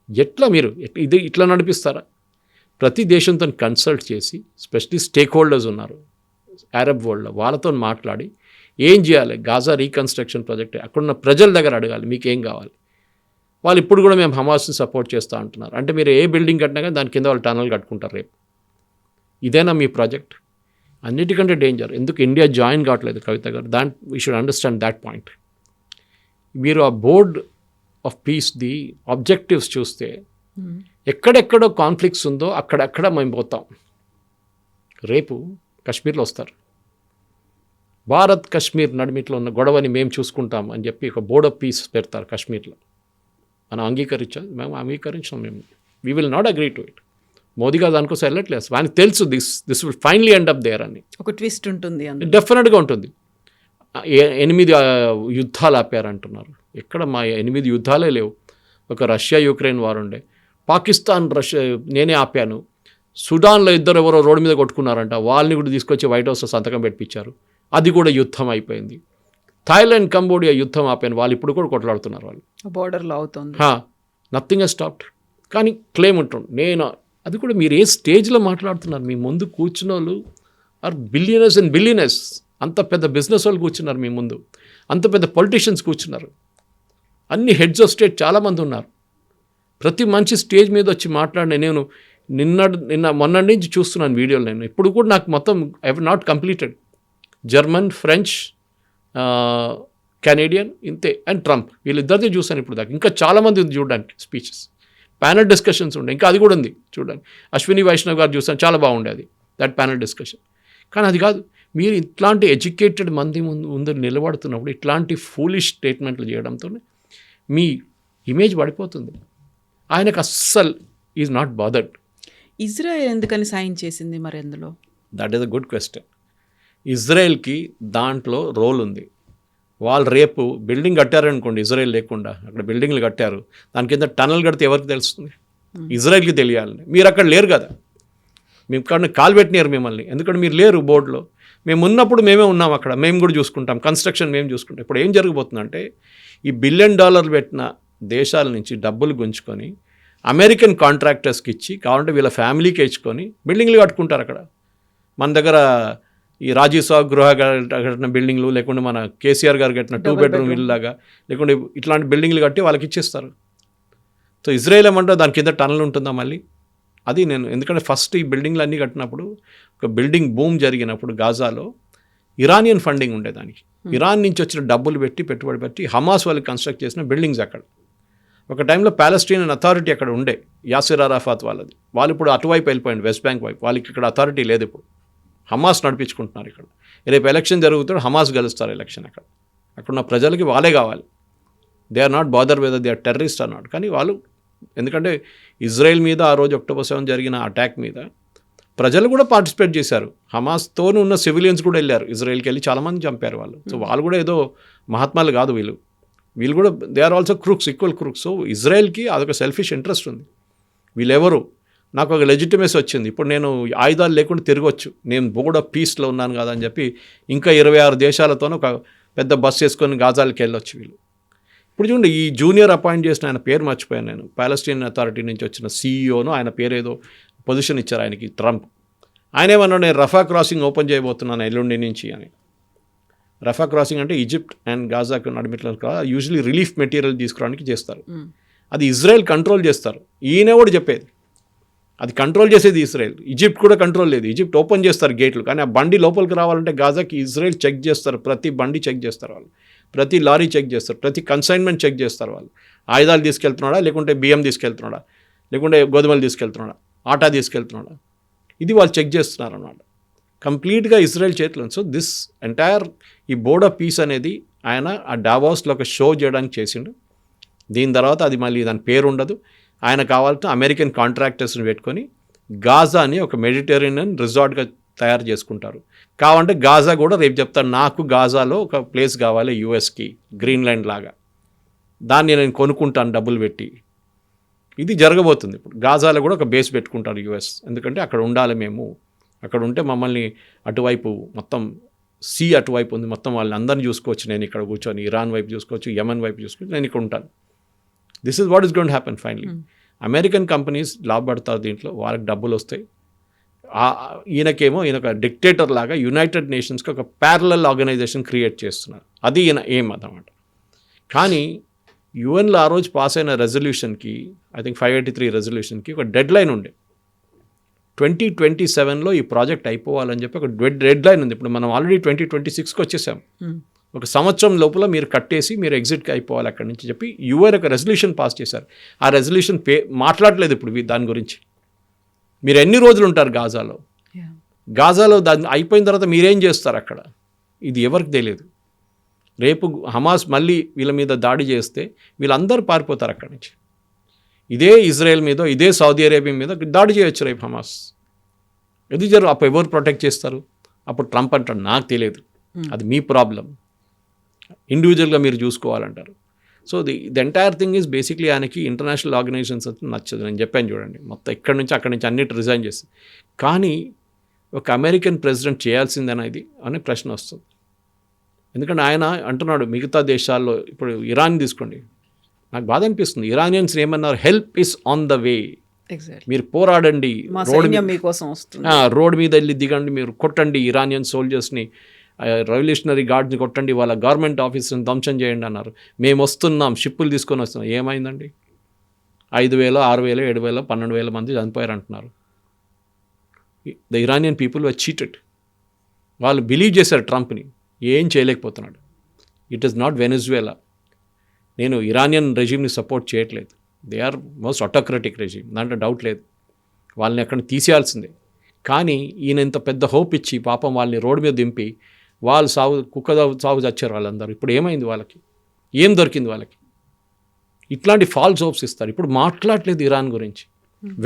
ఎట్లా మీరు ఇది ఇట్లా నడిపిస్తారా? ప్రతి దేశంతో కన్సల్ట్ చేసి, స్పెషలీ స్టేక్ హోల్డర్స్ ఉన్నారు అరబ్ వరల్డ్లో, వాళ్ళతో మాట్లాడి ఏం చేయాలి, గాజా రీకన్స్ట్రక్షన్ ప్రాజెక్ట్ అక్కడున్న ప్రజల దగ్గర అడగాలి, మీకు ఏం కావాలి. వాళ్ళు ఇప్పుడు కూడా మేము హమాస్ని సపోర్ట్ చేస్తూ అంటున్నారు. అంటే మీరు ఏ బిల్డింగ్ కట్టినా కానీ దాని కింద వాళ్ళు టనల్ కట్టుకుంటారు రేపు. ఇదేనా మీ ప్రాజెక్ట్? అన్నిటికంటే డేంజర్. ఎందుకు ఇండియా జాయిన్ కావట్లేదు కవిత గారు? We should understand that point. మీరు ఆ బోర్డ్ ఆఫ్ పీస్ది ఆబ్జెక్టివ్స్ చూస్తే ఎక్కడెక్కడో కాన్ఫ్లిక్ట్స్ ఉందో అక్కడక్కడ మేము పోతాం. రేపు కశ్మీర్లో వస్తారు. భారత్ కశ్మీర్ నడిమిట్లో ఉన్న గొడవని మేము చూసుకుంటాం అని చెప్పి ఒక బోర్డ్ ఆఫ్ పీస్ పెడతారు కశ్మీర్లో. మనం అంగీకరించాం? మేము అంగీకరించాం. We will not agree to it. Modi గారు దానికోసం వెళ్ళట్లేదు. ఆయనకు తెలుసు this will finally end up there అని. ఒక ట్విస్ట్ ఉంటుంది, డెఫినెట్గా ఉంటుంది. 8 యుద్ధాలు ఆపారంటున్నారు. ఎక్కడ మా 8 యుద్ధాలే లేవు. ఒక రష్యా యుక్రెయిన్ వారు ఉండే, పాకిస్తాన్ రష్యా నేనే ఆపాను. సుడాన్లో ఎవరో రోడ్డు మీద కొట్టుకున్నారంట, వాళ్ళని కూడా తీసుకొచ్చి వైట్ హౌస్లో సంతకం పెట్టించారు. అది కూడా యుద్ధం అయిపోయింది. థాయిలాండ్, కంబోడియా యుద్ధం ఆపాను, వాళ్ళు ఇప్పుడు కూడా కొట్లాడుతున్నారు. వాళ్ళు బోర్డర్లో అవుతుంది. Nothing has stopped. కానీ క్లెయిమ్ ఉంటుంది నేను. అది కూడా మీరు ఏ స్టేజ్లో మాట్లాడుతున్నారు? మీ ముందు కూర్చున్న వాళ్ళు ఆర్ బిలియనర్స్ అండ్ బిలియనర్స్. అంత పెద్ద బిజినెస్ వాళ్ళు కూర్చున్నారు మీ ముందు, అంత పెద్ద పొలిటీషియన్స్ కూర్చున్నారు, అన్ని హెడ్స్ ఆఫ్ స్టేట్ చాలామంది ఉన్నారు. ప్రతి మంచి స్టేజ్ మీద వచ్చి మాట్లాడిన నేను మొన్న నుంచి చూస్తున్నాను వీడియోలు. నేను ఇప్పుడు కూడా నాకు మొత్తం I have not completed. German, French, Canadian, ఇంతే, అండ్ ట్రంప్, వీళ్ళిద్దరిదే చూశాను ఇప్పుడు దాకా. ఇంకా చాలామంది ఉంది చూడడానికి స్పీచెస్, ప్యానల్ డిస్కషన్స్ ఉండే, ఇంకా అది కూడా ఉంది చూడండి. అశ్విని వైష్ణవ్ గారు చూసాను, చాలా బాగుండేది దట్ ప్యానల్ డిస్కషన్. కానీ అది కాదు, మీరు ఇట్లాంటి ఎడ్యుకేటెడ్ మంది ముందు నిలబడుతున్నప్పుడు ఇట్లాంటి ఫూలిష్ స్టేట్మెంట్లు చేయడంతో మీ ఇమేజ్ పడిపోతుంది. ఆయనకు అస్సలు ఈజ్ నాట్ బాదర్డ్. ఇజ్రాయెల్ ఎందుకని సైన్ చేసింది మరి అందులో? That is a good question. ఇజ్రాయెల్కి దాంట్లో రోల్ ఉంది. వాళ్ళు రేపు బిల్డింగ్ కట్టారనుకోండి, ఇజ్రాయెల్ లేకుండా అక్కడ బిల్డింగ్లు కట్టారు, దాని కింద టనల్ కడితే ఎవరికి తెలుస్తుంది? ఇజ్రాయెల్కి తెలియాలని. మీరు అక్కడ లేరు కదా, మేము ఇక్కడ కాలు పెట్టినారు మిమ్మల్ని, ఎందుకంటే మీరు లేరు బోర్డులో. మేము ఉన్నప్పుడు మేమే ఉన్నాం అక్కడ, మేము కూడా చూసుకుంటాం, కన్స్ట్రక్షన్ మేము చూసుకుంటాం. ఇప్పుడు ఏం జరగబోతుందంటే, ఈ $1 బిలియన్ పెట్టిన దేశాల నుంచి డబ్బులు గుంజుకొని అమెరికన్ కాంట్రాక్టర్స్కి ఇచ్చి కావాలంటే వీళ్ళ ఫ్యామిలీకి ఇచ్చుకొని బిల్డింగ్లు కట్టుకుంటారు అక్కడ. మన దగ్గర ఈ రాజీవ్ సాగ్ గృహ కట్టిన బిల్డింగ్లు, లేకుంటే మన కేసీఆర్ గారు కట్టిన 2 బెడ్రూమ్ ఇల్లు లాగా, లేకుంటే ఇట్లాంటి బిల్డింగ్లు కట్టి వాళ్ళకి ఇచ్చేస్తారు. సో ఇజ్రాయెల్ ఏమంటారు, దాని కింద టనల్ ఉంటుందా మళ్ళీ? అది నేను ఎందుకంటే ఫస్ట్ ఈ బిల్డింగ్లు అన్నీ కట్టినప్పుడు, ఒక బిల్డింగ్ బూమ్ జరిగినప్పుడు గాజాలో ఇరానియన్ ఫండింగ్ ఉండేదానికి. ఇరాన్ నుంచి వచ్చిన డబ్బులు పెట్టి పెట్టుబడి పెట్టి హమాస్ వాళ్ళకి కన్స్ట్రక్ట్ చేసిన బిల్డింగ్స్ అక్కడ. ఒక టైంలో పాలస్టీనియన్ అథారిటీ అక్కడ ఉండే, యాసిర్ అరాఫాత్ వాళ్ళది. వాళ్ళు ఇప్పుడు అటువైపు వెళ్ళిపోయింది, వెస్ట్ బ్యాంక్ వైపు. వాళ్ళకి ఇక్కడ అథారిటీ లేదు, ఇప్పుడు హమాస్ నడిపించుకుంటున్నారు ఇక్కడ. రేపు ఎలక్షన్ జరుగుతాడు, హమాస్ గెలుస్తారు ఎలక్షన్. అక్కడున్న ప్రజలకి వాళ్ళే కావాలి. They are not bother whether they are terrorist అన్నాడు. కానీ వాళ్ళు, ఎందుకంటే ఇజ్రాయెల్ మీద ఆ రోజు October 7 జరిగిన అటాక్ మీద ప్రజలు కూడా పార్టిసిపేట్ చేశారు. హమాస్తోనూ ఉన్న సివిలియన్స్ కూడా వెళ్ళారు ఇజ్రాయెల్కి, వెళ్ళి చాలామంది చంపారు వాళ్ళు. సో వాళ్ళు కూడా ఏదో మహాత్మాలు కాదు వీళ్ళు కూడా they are also crooks, equal crooks. So ఇజ్రాయెల్కి అదొక సెల్ఫిష్ ఇంట్రెస్ట్ ఉంది. వీళ్ళెవరు, నాకు ఒక లెజిటిమేసీ వచ్చింది, ఇప్పుడు నేను ఆయుధాలు లేకుండా తిరగవచ్చు, నేను బోర్డ్ ఆఫ్ పీస్లో ఉన్నాను కదా అని చెప్పి ఇంకా 26 దేశాలతోనూ ఒక పెద్ద బస్ వేసుకొని గాజాలకి వెళ్ళొచ్చు వీళ్ళు. ఇప్పుడు చూడండి, ఈ జూనియర్ అపాయింట్ చేసిన ఆయన పేరు మర్చిపోయాను నేను, పాలస్టీన్ అథారిటీ నుంచి వచ్చిన సీఈఓను, ఆయన పేరు ఏదో పొజిషన్ ఇచ్చారు ఆయనకి, ట్రంప్. ఆయన ఏమన్నాడు, నేను రఫా క్రాసింగ్ ఓపెన్ చేయబోతున్నాను ఎల్లుండి నుంచి అని. రఫా క్రాసింగ్ అంటే ఈజిప్ట్ అండ్ గాజాకు నడిమిట్లో యూజువలీ రిలీఫ్ మెటీరియల్ తీసుకురావడానికి చేస్తారు. అది ఇజ్రాయెల్ కంట్రోల్ చేస్తారు. ఈయన కూడా చెప్పేది అది కంట్రోల్ చేసేది ఇజ్రాయెల్. ఈజిప్ట్ కూడా కంట్రోల్ లేదు. ఈజిప్ట్ ఓపెన్ చేస్తారు గేట్లు, కానీ ఆ బండి లోపలికి రావాలంటే గాజాకి ఇజ్రాయెల్ చెక్ చేస్తారు. ప్రతి బండి చెక్ చేస్తారు వాళ్ళు, ప్రతి లారీ చెక్ చేస్తారు, ప్రతి కన్సైన్మెంట్ చెక్ చేస్తారు వాళ్ళు. ఆయుధాలు తీసుకెళ్తున్నాడా, లేకుంటే బియ్యం తీసుకెళ్తున్నాడా, లేకుంటే గోధుమలు తీసుకెళ్తున్నాడా, ఆటా తీసుకెళ్తున్నాడా, ఇది వాళ్ళు చెక్ చేస్తున్నారు అన్నమాట. కంప్లీట్గా ఇజ్రాయెల్ చేతిలో. సో దిస్ ఎంటైర్ ఈ బోర్డ్ ఆఫ్ పీస్ అనేది ఆయన ఆ డావోస్లో ఒక షో చేయడానికి చేసిండు. దీని తర్వాత అది మళ్ళీ దాని పేరు ఉండదు. ఆయన కావాలంటే అమెరికన్ కాంట్రాక్టర్స్ని పెట్టుకొని గాజాని ఒక మెడిటరేనియన్ రిసార్ట్గా తయారు చేసుకుంటారు. కావాలంటే గాజా కూడా రేపు చెప్తాను, నాకు గాజాలో ఒక ప్లేస్ కావాలి యూఎస్కి, గ్రీన్లాండ్ లాగా, దాన్ని నేను కొనుక్కుంటాను డబ్బులు పెట్టి. ఇది జరగబోతుంది. ఇప్పుడు గాజాలో కూడా ఒక బేస్ పెట్టుకుంటారు యూఎస్, ఎందుకంటే అక్కడ ఉండాలి మేము, అక్కడ ఉంటే మమ్మల్ని అటువైపు మొత్తం సీ అటువైపు ఉంది, మొత్తం వాళ్ళని అందరినీ చూసుకోవచ్చు, నేను ఇక్కడ కూర్చొని ఇరాన్ వైపు చూసుకోవచ్చు, యమన్ వైపు చూసుకోవచ్చు, నేను ఇక్కడ ఉంటాను. This is what is going to happen finally. American companies లాభపడతారు దీంట్లో, వాళ్ళకి డబ్బులు వస్తాయి. ఈయనకేమో ఈయన ఒక డిక్టేటర్ లాగా యునైటెడ్ నేషన్స్కి ఒక ప్యారలల్ ఆర్గనైజేషన్ క్రియేట్ చేస్తున్నారు. అది ఈయన ఏం అన్నమాట. కానీ యుఎన్లో ఆ రోజు పాస్ అయిన రెజల్యూషన్కి, ఐ థింక్ 583 రెజల్యూషన్కి ఒక డెడ్ లైన్ ఉండే. 2027లో ఈ ప్రాజెక్ట్ అయిపోవాలని చెప్పి ఒక డెడ్ లైన్ ఉంది. ఇప్పుడు మనం ఆల్రెడీ 2026కి వచ్చేసాం. ఒక సంవత్సరం లోపల మీరు కట్టేసి మీరు ఎగ్జిట్కి అయిపోవాలి అక్కడి నుంచి చెప్పి యుఎన్ ఒక రెజల్యూషన్ పాస్ చేశారు. ఆ రెజల్యూషన్ మాట్లాడలేదు ఇప్పుడు దాని గురించి. మీరు ఎన్ని రోజులు ఉంటారు గాజాలో దాన్ని అయిపోయిన తర్వాత మీరేం చేస్తారు అక్కడ, ఇది ఎవరికి తెలియదు. రేపు హమాస్ మళ్ళీ వీళ్ళ మీద దాడి చేస్తే వీళ్ళందరూ పారిపోతారు అక్కడి నుంచి. ఇదే ఇజ్రాయెల్ మీద, ఇదే సౌదీ అరేబియా మీద దాడి చేయొచ్చు రేపు హమాస్. ఇది అప్పుడు ఎవరు ప్రొటెక్ట్ చేస్తారు? అప్పుడు ట్రంప్ అంటాడు, నాకు తెలియదు, అది మీ ప్రాబ్లం, ఇండివిజువల్గా మీరు చూసుకోవాలంటారు. So the entire thing is basically ఆయనకి ఇంటర్నేషనల్ ఆర్గనైజేషన్స్ అయితే నచ్చదు. నేను చెప్పాను చూడండి, మొత్తం ఇక్కడి నుంచి అక్కడి నుంచి అన్నిటి రిజైన్ చేసి. కానీ ఒక అమెరికన్ ప్రెసిడెంట్ చేయాల్సిందనేది అనే ప్రశ్న వస్తుంది. ఎందుకంటే ఆయన అంటున్నాడు మిగతా దేశాల్లో, ఇప్పుడు ఇరాన్ తీసుకోండి, నాకు బాధ అనిపిస్తుంది. ఇరానియన్స్ ఏమన్నారు, హెల్ప్ ఇస్ ఆన్ ద వే, మీరు పోరాడండి, రోడ్ మీద వెళ్ళి దిగండి, మీరు కొట్టండి ఇరానియన్ సోల్జర్స్ని, రెవల్యూషనరీ గార్డ్స్ని కొట్టండి, వాళ్ళ గవర్నమెంట్ ఆఫీస్ని ధ్వంసం చేయండి అన్నారు. మేము వస్తున్నాం, షిప్పులు తీసుకొని వస్తున్నాం. ఏమైందండి? 5,000, 6,000, 7,000, 12,000 మంది చనిపోయారు అంటున్నారు. The Iranian people were cheated. వాళ్ళు బిలీవ్ చేశారు ట్రంప్ని, ఏం చేయలేకపోతున్నాడు. It is not Venezuela. నేను ఇరానియన్ రెజీమ్ని సపోర్ట్ చేయట్లేదు. They are most autocratic regime, దాంట్లో డౌట్ లేదు. వాళ్ళని అక్కడ తీసేయాల్సిందే. కానీ ఈయన ఇంత పెద్ద హోప్ ఇచ్చి పాపం వాళ్ళని రోడ్డు మీద దింపి వాళ్ళు కుక్క సాగు చచ్చారు వాళ్ళందరూ. ఇప్పుడు ఏమైంది వాళ్ళకి? ఏం దొరికింది వాళ్ళకి? ఇట్లాంటి ఫాల్స్ హోప్స్ ఇస్తారు. ఇప్పుడు మాట్లాడలేదు ఇరాన్ గురించి.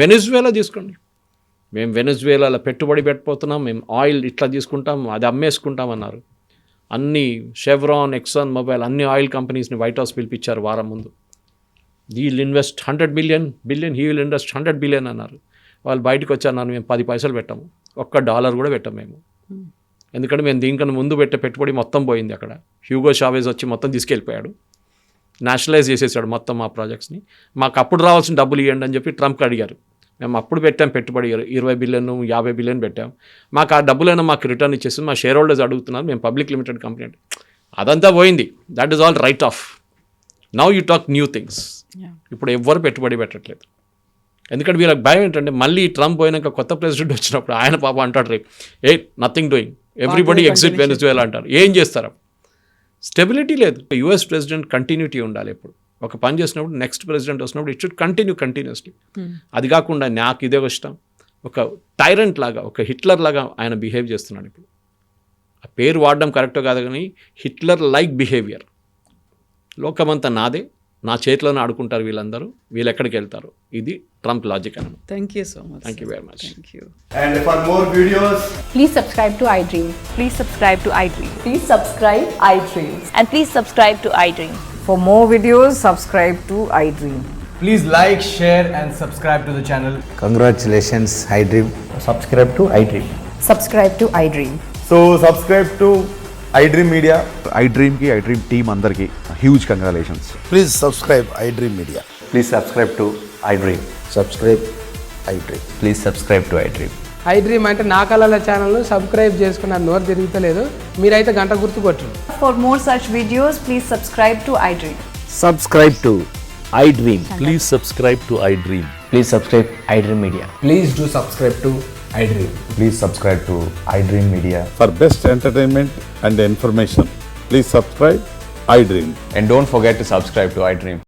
వెనెజువేలా తీసుకోండి, మేము వెనెజువేలాలో పెట్టుబడి పెట్టిపోతున్నాం, మేము ఆయిల్ ఇట్లా తీసుకుంటాం, అది అమ్మేసుకుంటాం అన్నారు. అన్ని షెవ్రాన్, ఎక్సాన్ మొబైల్, అన్ని ఆయిల్ కంపెనీస్ని వైట్ హౌస్ పిలిపించారు వారం ముందు. We'll invest 100 billion, he will invest 100 billion అన్నారు. వాళ్ళు బయటకు వచ్చారు, మేము 10 పైసలు పెట్టాము, $1 కూడా పెట్టాము మేము. ఎందుకంటే మేము దీనికన్నా ముందు పెట్టే పెట్టుబడి మొత్తం పోయింది. అక్కడ హ్యూగో షావేజ్ వచ్చి మొత్తం తీసుకెళ్ళిపోయాడు. నేషనలైజ్ చేసేసాడు మొత్తం మా ప్రాజెక్ట్స్ని. మాకు అప్పుడు రావాల్సిన డబ్బులు ఇవ్వండి అని చెప్పి ట్రంప్కి అడిగారు. మేము అప్పుడు పెట్టాం పెట్టుబడి 20 బిలియన్ 50 బిలియన్ పెట్టాం. మాకు ఆ డబ్బులైనా మాకు రిటర్న్ ఇచ్చేసి మా షేర్ హోల్డర్స్ అడుగుతున్నారు, మేము పబ్లిక్ లిమిటెడ్ కంపెనీ. అదంతా పోయింది. That is all right of. Now you talk new things. ఇప్పుడు ఎవ్వరు పెట్టుబడి పెట్టట్లేదు. ఎందుకంటే వీళ్ళకి భయం ఏంటంటే మళ్ళీ ట్రంప్ పోయినాక కొత్త ప్రెసిడెంట్ వచ్చినప్పుడు ఆయన పాప అంటాడు రేపు నథింగ్ డూయింగ్, ఎవ్రీబడి ఎగ్జిట్ వెనెజువేలా అంటారు. ఏం చేస్తారు? స్టెబిలిటీ లేదు. యుఎస్ ప్రెసిడెంట్ కంటిన్యూటీ ఉండాలి. ఎప్పుడు ఒక పని చేసినప్పుడు నెక్స్ట్ ప్రెసిడెంట్ వచ్చినప్పుడు ఇట్ షుడ్ కంటిన్యూస్లీ. అది కాకుండా నాకు ఇదే ఇష్టం, ఒక టైరెంట్ లాగా, ఒక హిట్లర్ లాగా ఆయన బిహేవ్ చేస్తున్నాడు. ఇప్పుడు ఆ పేరు వాడడం కరెక్టో కాదు కానీ హిట్లర్ లైక్ బిహేవియర్. లోకమంతా నాదే, నా చేతిలోనే ఆడుకుంటారు వీళ్ళందరూ, వీళ్ళు ఎక్కడికి వెళ్తారు. ఇది ట్రంప్ లాజిక్ అన్నమాట. Thank you so much. Thank you very much. Thank you. And for more videos, Please subscribe to iDream. Please subscribe to iDream. Please subscribe iDream. And please subscribe to iDream. For more videos, subscribe to iDream. please like, share and subscribe to the channel. Congratulations, iDream. Subscribe to iDream. Subscribe to iDream. So subscribe to iDream Media. iDream team అందరికి huge congratulations. Please subscribe iDream Media. Please subscribe to iDream. Subscribe iDream. Please subscribe to iDream. iDream అంటే నా కళల ఛానల్ను subscribe చేసుకున్న నోరు తిరుగుతలేదు, మీరైతే గంట గుర్తు కొట్టండి. For more such videos, please subscribe to iDream. Subscribe to iDream. Please subscribe to iDream. Please subscribe iDream Media. Please do subscribe to iDream. Please subscribe to iDream Media. For best entertainment and information, please subscribe iDream. And don't forget to subscribe to iDream.